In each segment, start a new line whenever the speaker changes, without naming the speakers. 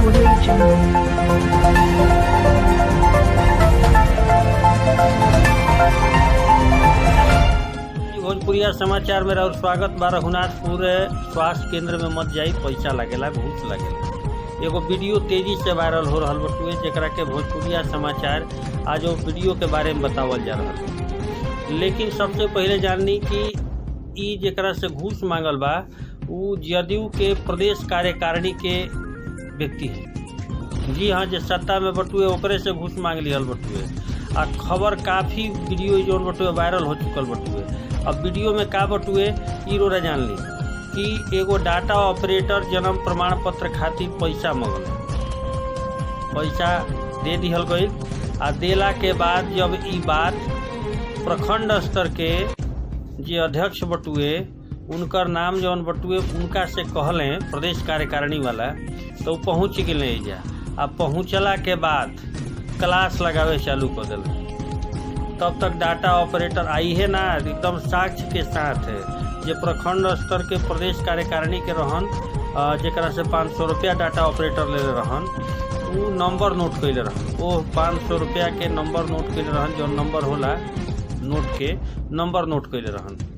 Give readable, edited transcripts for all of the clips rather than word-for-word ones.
Audio Jungle.
भोजपुरिया समाचार में और स्वागत बा। रघुनाथपुर स्वास्थ्य केंद्र में मत जाई, पैसा लगेला, घूस लगेला। एगो वीडियो तेजी से वायरल हो रहा बटुए, जेकरा के भोजपुरिया समाचार आज वो वीडियो के बारे में बतावल जा रहा है। लेकिन सबसे पहले जाननी कि ई जेकरा से घूस मांगल बा उ जदयू के प्रदेश कार्यकारिणी के व्यक्ति है। जी हाँ, जो सत्ता में बटुए ओकरे से घूस मांग लियल बटुए। आ खबर काफ़ी वीडियो जोन बटुए वायरल हो चुकल बटुए। अब वीडियो में का बटुए ई रोरा जान ली कि एगो डाटा ऑपरेटर जन्म प्रमाण पत्र खातिर पैसा मांगल, पैसा दे दिहल गई। आ देला के बाद जब ई बात प्रखंड स्तर के जे अध्यक्ष बटुए उनकर नाम जौन बटुए उनका से कहले प्रदेश कार्यकारिणी वाला, तो पहुँच गए जा। अब पहुँचला के बाद क्लास लगावे चालू कर दिल। तब तक डाटा ऑपरेटर आई है ना, एकदम साक्ष्य के साथ है। जे प्रखंड स्तर के प्रदेश कार्यकारिणी के रहन, जेकरा से 500 रुपया डाटा ऑपरेटर ले रहन, वो नंबर नोट कैले रहन। वो 500 रुपया के नंबर नोट कैले रहन, जो नंबर होला नोट के नंबर नोट कैले रहन।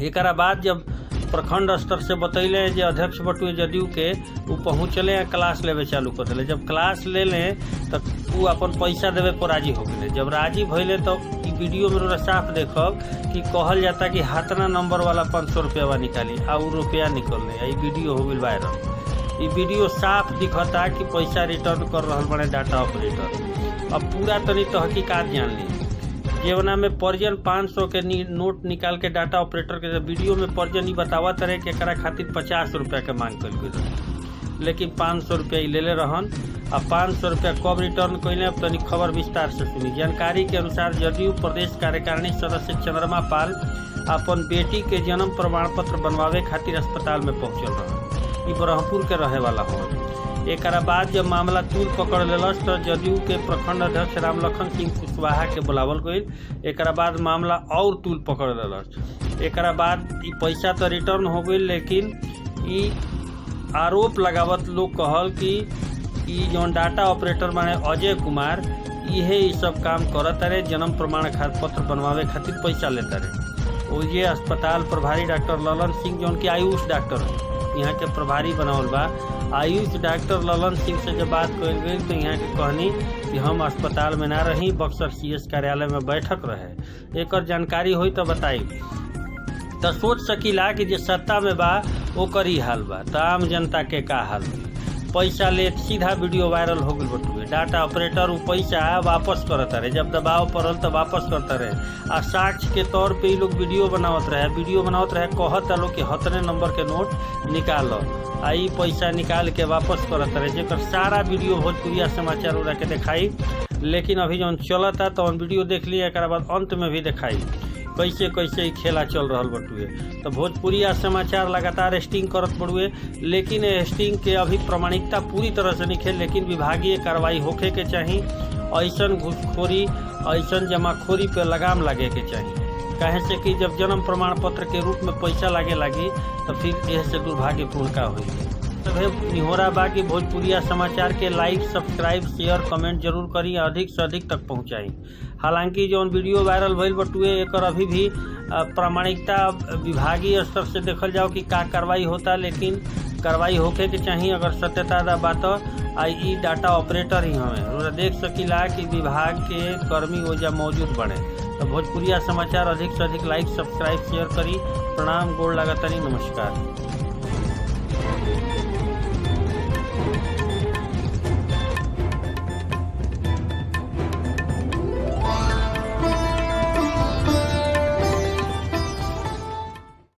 एकरा बाद जब प्रखंड स्तर से बतैले जे अध्यक्ष बटुए जदयू के, वो पहुँचले क्लास लेवे चालू कर दिले। जब क्लास ले लें तब वो अपन पैसा देवे पर राजी हो गए। जब राजी भैले तो वीडियो में साफ देखब कि कहल जाता कि हाथना नंबर वाला 500 रुपया निकाली आ उ रुपया निकलने। ये वीडियो हो गई वायरल। ये वीडियो साफ दिखता कि पैसा रिटर्न कर रहा बड़े डाटा ऑपरेटर। अब पूरा तनी तो हकीकत जान ली। जेवना में पर्जन 500 के नोट निकाल के डाटा ऑपरेटर के वीडियो में पर्जन ही बतावा तरह के एकरा खातिर 50 रुपया के मांग कर गई, लेकिन 500 रुपया ले ले रहन। अब 500 रुपया कब रिटर्न कैले, अब तनी खबर विस्तार से सुनी। जानकारी के अनुसार जदयू प्रदेश कार्यकारिणी सदस्य चंद्रमा पाल अपन बेटी के जन्म प्रमाण पत्र बनवावे खातिर अस्पताल में पहुंचल रहन। ई ब्रह्मपुर के रहे वाला हो। एक बाद जब मामला तूल पकड़ लेलस तो जदयू के प्रखंड अध्यक्ष रामलखन सिंह कुशवाहा के बुलावल गई। एक बाद मामला और तूल पकड़ लेलस। एक बाद ई पैसा तो रिटर्न हो गई, लेकिन ई आरोप लगावत लोग कहल कि ई जौन डाटा ऑपरेटर माने अजय कुमार, इहे ई सब काम करत रहे, जन्म प्रमाण पत्र बनवावे खातिर पैसा लेता रहे। वो ये अस्पताल प्रभारी डॉक्टर ललन सिंह जौन की आयुष डॉक्टर है, यहाँ के प्रभारी बनावल बा। आयुष डॉक्टर ललन सिंह से जब बात कल गई तो यहाँ के कहनी कि हम अस्पताल में ना रही, बक्सर CS कार्यालय में बैठक रहे। एक जानकारी हुई तो बताई तो सोच सकीला कि जे सत्ता में बा ओकर ही हाल बा, तो आम जनता के का हाल बा। पैसा ले सीधा वीडियो वायरल हो गई बटुए। डाटा ऑपरेटर वो पैसा वापस करता रहे, जब दबाव पड़ल तो वापस करता रहे। आ साक्ष्य के तौर पे लोग वीडियो बनावत रहे, कहता लोग कि हतने नंबर के नोट निकालो, आई पैसा निकाल के वापस करता रहे। जेकर सारा वीडियो भोजपुरिया समाचार उड़ा के दिखाई, लेकिन अभी जौन चलता तो वीडियो देख लिया। एक बाद अंत में भी दिखाई कैसे कैसे ही खेला चल रहा बटुए। तो भोजपुरिया समाचार लगातार स्टिंग करत बड़ुए, लेकिन स्टिंग के अभी प्रमाणिकता पूरी तरह से नहीं है। लेकिन विभागीय कार्रवाई होखे के चाहिए। ऐसन घूसखोरी, ऐसन जमाखोरी पे लगाम लगे के चाहिए। कहे से कि जब जन्म प्रमाण पत्र के रूप में पैसा लागे लगी तो फिर यह से दुर्भाग्यपूर्ण का हुई। तब निहोरा बा कि भोजपुरिया समाचार के लाइक, सब्सक्राइब, शेयर, कमेंट जरूर करी, अधिक से अधिक तक पहुँचाई। हालांकि जो वीडियो वायरल भइल बटुए एक अभी भी प्रामाणिकता विभागीय स्तर से देखल जाओ कि का कार्रवाई होता, लेकिन कार्रवाई होके के चाहिए। अगर सत्यता बात आई डाटा ऑपरेटर ही हमें देख सकीला कि विभाग के कर्मी ओजा मौजूद बने। तो भोजपुरिया समाचार अधिक से अधिक लाइक, सब्सक्राइब, शेयर करी। प्रणाम, गोड़ लागतनी, नमस्कार।